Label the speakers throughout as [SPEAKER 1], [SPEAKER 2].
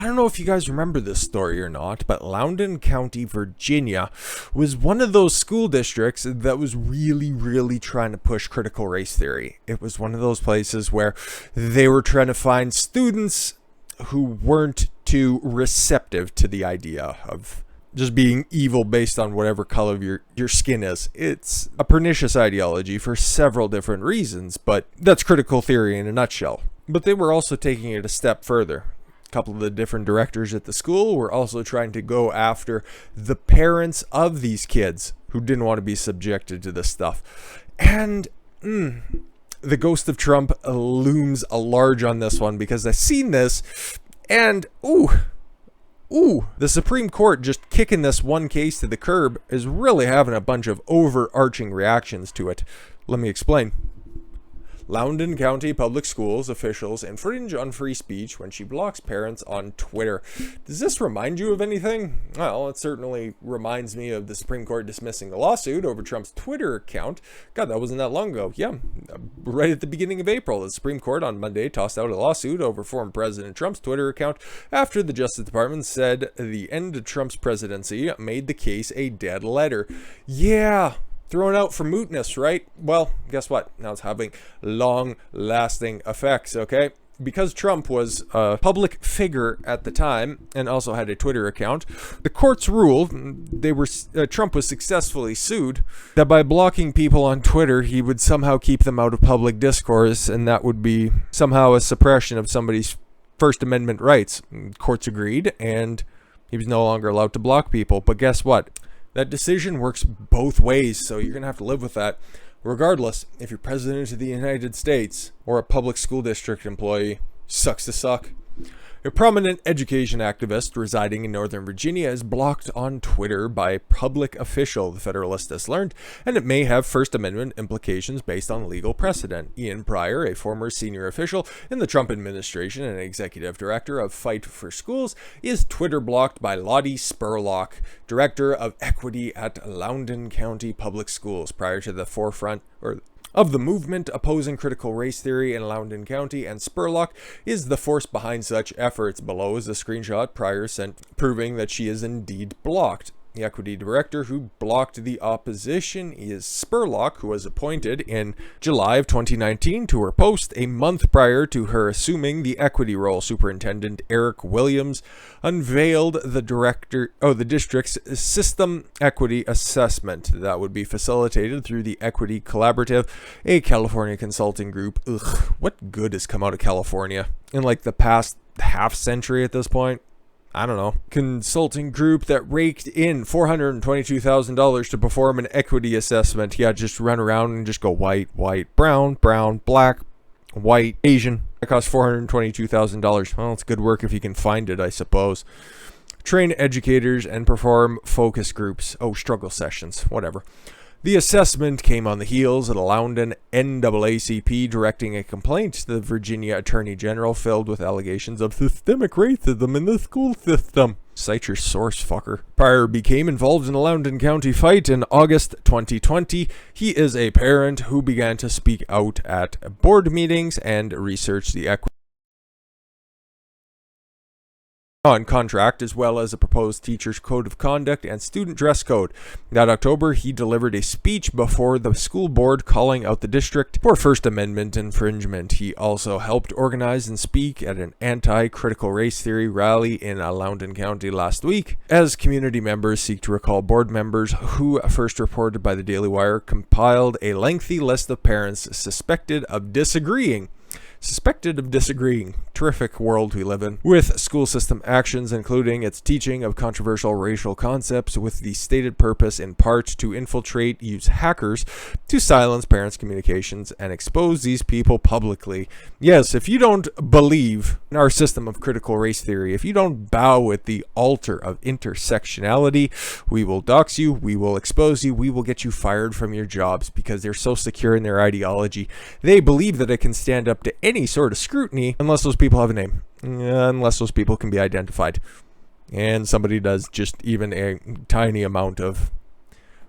[SPEAKER 1] I don't know if you guys remember this story or not, but Loudoun County, Virginia was one of those school districts that was really trying to push critical race theory. It was one of those places where they were trying to find students who weren't too receptive to the idea of just being evil based on whatever color of your skin is. It's a pernicious ideology for several different reasons, but that's critical theory in a nutshell. But they were also taking it a step further. A couple of the different directors at the school were also trying to go after the parents of these kids who didn't want to be subjected to this stuff. And the ghost of Trump looms large on this one, because I've seen this and the Supreme Court just kicking this one case to the curb is really having a bunch of overarching reactions to it. Let me explain. Loudoun County Public Schools officials infringe on free speech when she blocks parents on Twitter. Does this remind you of anything? Well, it certainly reminds me of the Supreme Court dismissing the lawsuit over Trump's Twitter account. God, that wasn't that long ago. Yeah, right at the beginning of April, the Supreme Court on Monday tossed out a lawsuit over former President Trump's Twitter account after the Justice Department said the end of Trump's presidency made the case a dead letter. Yeah. Thrown out for mootness, right? Well, guess what? Now it's having long-lasting effects, okay? Because Trump was a public figure at the time and also had a Twitter account, the courts ruled Trump was successfully sued that by blocking people on Twitter, he would somehow keep them out of public discourse, and that would be somehow a suppression of somebody's First Amendment rights. Courts agreed, and he was no longer allowed to block people. But guess what? That decision works both ways, so you're going to have to live with that. Regardless, if you're president of the United States or a public school district employee, sucks to suck. A prominent education activist residing in Northern Virginia is blocked on Twitter by a public official, the Federalist has learned, and it may have First Amendment implications based on legal precedent. Ian Pryor, a former senior official in the Trump administration and executive director of Fight for Schools, is Twitter blocked by Lottie Spurlock, director of equity at Loudoun County Public Schools, prior to the forefront of the movement opposing critical race theory in Loudoun County, and Spurlock is the force behind such efforts. Below is a screenshot Pryor sent proving that she is indeed blocked. The equity director who blocked the opposition is Spurlock, who was appointed in July of 2019 to her post a month prior to her assuming the equity role. Superintendent Eric Williams unveiled the district's system equity assessment that would be facilitated through the Equity Collaborative, a California consulting group. What good has come out of California in like the past half century at this point? I don't know, consulting group that raked in $422,000 to perform an equity assessment. Yeah, just run around and just go white, brown, black, white, Asian. That cost $422,000. Well, it's good work if you can find it, I suppose. Train educators and perform focus groups. Oh, struggle sessions, whatever. The assessment came on the heels of the Loudoun NAACP directing a complaint to the Virginia Attorney General filled with allegations of systemic racism in the school system. Cite your source, fucker. Pryor became involved in the Loudoun County fight in August 2020. He is a parent who began to speak out at board meetings and research the equity on contract, as well as a proposed teacher's code of conduct and student dress code. That October, he delivered a speech before the school board calling out the district for First Amendment infringement. He also helped organize and speak at an anti-critical race theory rally in Loudoun County last week, as community members seek to recall board members who, first reported by the Daily Wire, compiled a lengthy list of parents suspected of disagreeing. Terrific world we live in. With school system actions, including its teaching of controversial racial concepts with the stated purpose in part to infiltrate, use hackers to silence parents' communications and expose these people publicly. Yes, if you don't believe in our system of critical race theory, if you don't bow at the altar of intersectionality, we will dox you, we will expose you, we will get you fired from your jobs, because they're so secure in their ideology. They believe that it can stand up to any sort of scrutiny unless those people have a name, unless those people can be identified, and somebody does just even a tiny amount of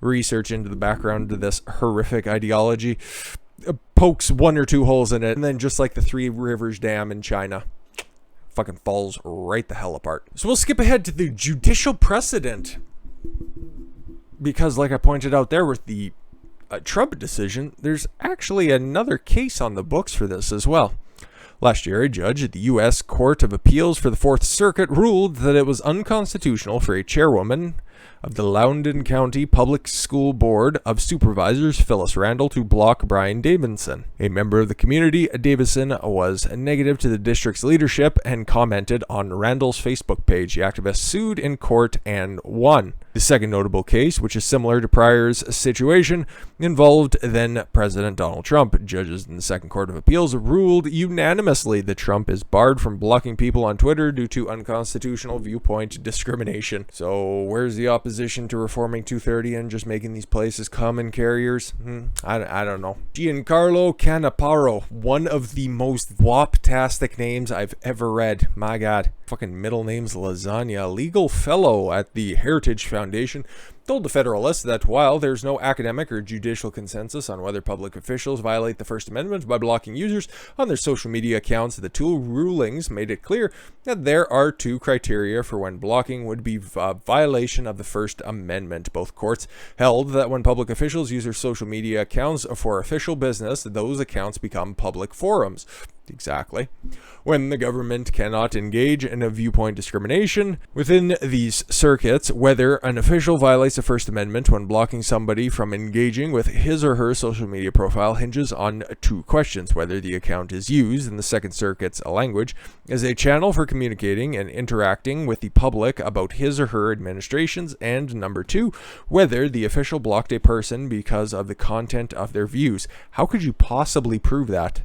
[SPEAKER 1] research into the background to this horrific ideology, pokes one or two holes in it, and then just like the Three Rivers Dam in China, fucking falls right the hell apart. So we'll skip ahead to the judicial precedent. Because like I pointed out there with the Trump decision, there's actually another case on the books for this as well. Last year, a judge at the U.S. Court of Appeals for the Fourth Circuit ruled that it was unconstitutional for a chairwoman of the Loudoun County Public School Board of Supervisors, Phyllis Randall, to block Brian Davidson. A member of the community, Davidson was negative to the district's leadership and commented on Randall's Facebook page. The activist sued in court and won. The second notable case, which is similar to Pryor's situation, involved then President Donald Trump. Judges in the Second Court of Appeals ruled unanimously that Trump is barred from blocking people on Twitter due to unconstitutional viewpoint discrimination. So where's the opposition to reforming 230 and just making these places common carriers? I don't know. Giancarlo Canaparo, one of the most wop-tastic names I've ever read. My God. Fucking middle name's lasagna. Legal fellow at the Heritage Foundation told the Federalist that while there's no academic or judicial consensus on whether public officials violate the First Amendment by blocking users on their social media accounts, the two rulings made it clear that there are two criteria for when blocking would be a violation of the First Amendment. Both courts held that when public officials use their social media accounts for official business, those accounts become public forums. Exactly. When the government cannot engage in a viewpoint discrimination within these circuits, whether an official violates the First Amendment when blocking somebody from engaging with his or her social media profile hinges on two questions: whether the account is used in the Second Circuit's language as a channel for communicating and interacting with the public about his or her administrations, and number two, whether the official blocked a person because of the content of their views. How could you possibly prove that?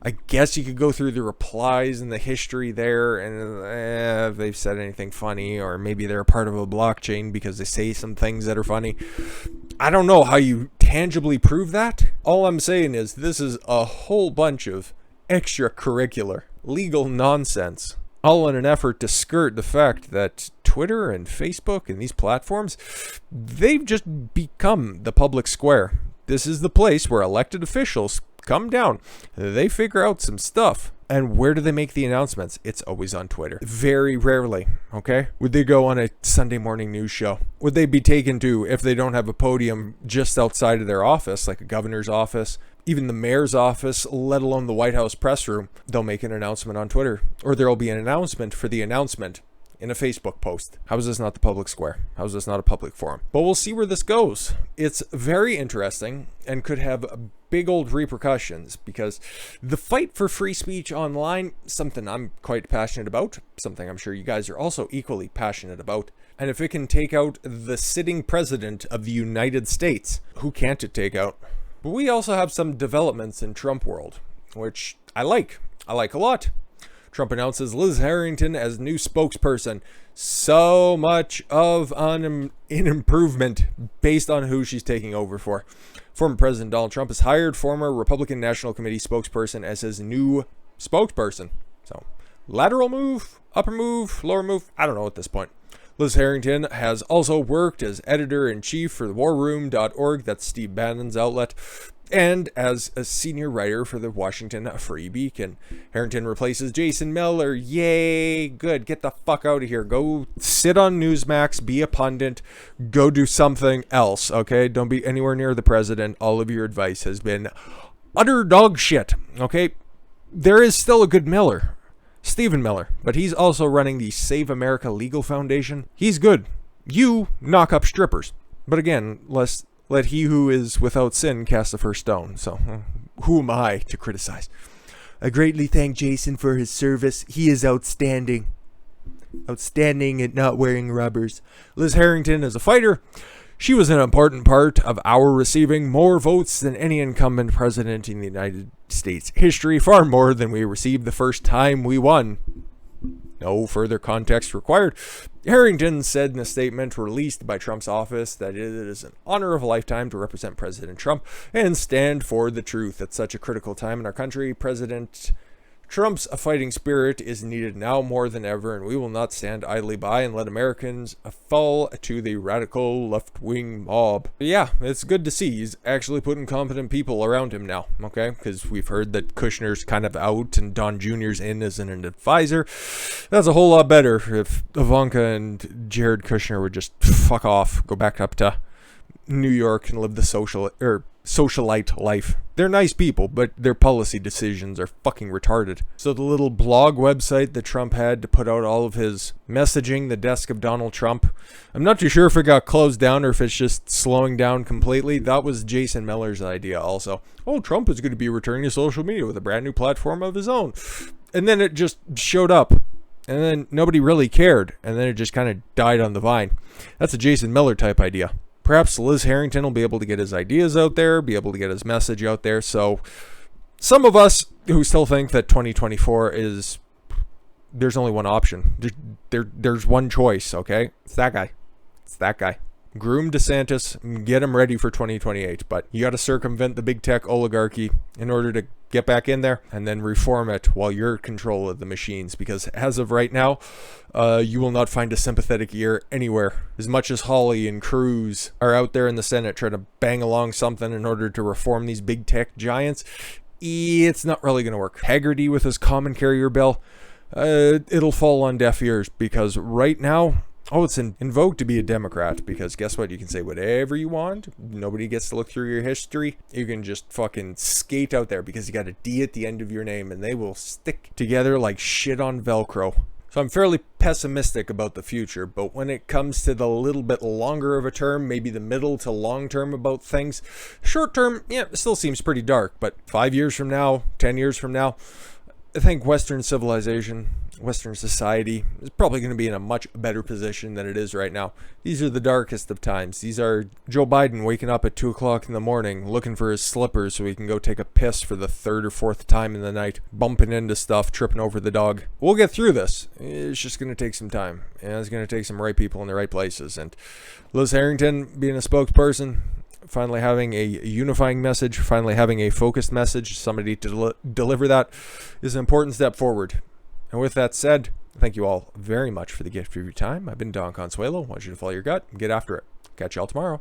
[SPEAKER 1] I guess you could go through the replies and the history there, and if they've said anything funny, or maybe they're a part of a blockchain because they say some things that are funny. I don't know how you tangibly prove that. All I'm saying is this is a whole bunch of extracurricular legal nonsense, all in an effort to skirt the fact that Twitter and Facebook and these platforms, they've just become the public square. This is the place where elected officials come down, they figure out some stuff. And where do they make the announcements? It's always on Twitter. Very rarely, okay? Would they go on a Sunday morning news show? Would they be taken to, if they don't have a podium just outside of their office, like a governor's office, even the mayor's office, let alone the White House press room, they'll make an announcement on Twitter. Or there'll be an announcement for the announcement in a Facebook post. How is this not the public square? How is this not a public forum? But we'll see where this goes. It's very interesting and could have big old repercussions, because the fight for free speech online, something I'm quite passionate about, something I'm sure you guys are also equally passionate about. And if it can take out the sitting president of the United States, who can't it take out? But we also have some developments in Trump world, which I like a lot. Trump announces Liz Harrington as new spokesperson. So much of an improvement based on who she's taking over for. Former President Donald Trump has hired former Republican National Committee spokesperson as his new spokesperson. So, lateral move, upper move, lower move, I don't know at this point. Liz Harrington has also worked as editor-in-chief for the warroom.org, that's Steve Bannon's outlet, and as a senior writer for the Washington Free Beacon. Harrington replaces Jason Miller. Yay, good. Get the fuck out of here. Go sit on Newsmax, be a pundit, go do something else, okay? Don't be anywhere near the president. All of your advice has been utter dog shit, okay? There is still a good Miller, Stephen Miller, but he's also running the Save America Legal Foundation. He's good. You knock up strippers. But again, let he who is without sin cast the first stone. So, who am I to criticize? I greatly thank Jason for his service. He is outstanding. Outstanding at not wearing rubbers. Liz Harrington is a fighter. She was an important part of our receiving more votes than any incumbent president in the United States history, far more than we received the first time we won. No further context required. Harrington said in a statement released by Trump's office that it is an honor of a lifetime to represent President Trump and stand for the truth at such a critical time in our country. President Trump's fighting spirit is needed now more than ever, and we will not stand idly by and let Americans fall to the radical left-wing mob. But yeah, it's good to see he's actually putting competent people around him now, okay? Because we've heard that Kushner's kind of out and Don Jr.'s in as an advisor. That's a whole lot better if Ivanka and Jared Kushner would just fuck off, go back up to New York and live the socialite life. They're nice people, but their policy decisions are fucking retarded. So the little blog website that Trump had to put out all of his messaging, the desk of Donald Trump, I'm not too sure if it got closed down or if it's just slowing down completely. That was Jason Miller's idea also. Oh, Trump is going to be returning to social media with a brand new platform of his own. And then it just showed up. And then nobody really cared. And then it just kind of died on the vine. That's a Jason Miller type idea. Perhaps Liz Harrington will be able to get his ideas out there, be able to get his message out there. So some of us who still think that 2024 is, there's only one option. There's one choice, okay? It's that guy. It's that guy. Groom DeSantis, get him ready for 2028. But you got to circumvent the big tech oligarchy in order to get back in there and then reform it while you're in control of the machines. Because as of right now, you will not find a sympathetic ear anywhere. As much as Hawley and Cruz are out there in the Senate trying to bang along something in order to reform these big tech giants, it's not really going to work. Haggerty with his common carrier bill, it'll fall on deaf ears because right now, it's in vogue to be a Democrat because guess what? You can say whatever you want. Nobody gets to look through your history. You can just fucking skate out there because you got a D at the end of your name and they will stick together like shit on Velcro. So I'm fairly pessimistic about the future, but when it comes to the little bit longer of a term, maybe the middle to long term about things, short term, yeah, it still seems pretty dark, but 5 years from now, 10 years from now, I think Western civilization, Western society is probably going to be in a much better position than it is right now. These are the darkest of times. These are Joe Biden waking up at 2 o'clock in the morning looking for his slippers so he can go take a piss for the third or fourth time in the night, bumping into stuff, tripping over the dog. We'll get through this. It's just going to take some time. And it's going to take some right people in the right places. And Liz Harrington being a spokesperson, finally having a unifying message, finally having a focused message, somebody to deliver that is an important step forward. And with that said, thank you all very much for the gift of your time. I've been Don Consuelo. I want you to follow your gut and get after it. Catch y'all tomorrow.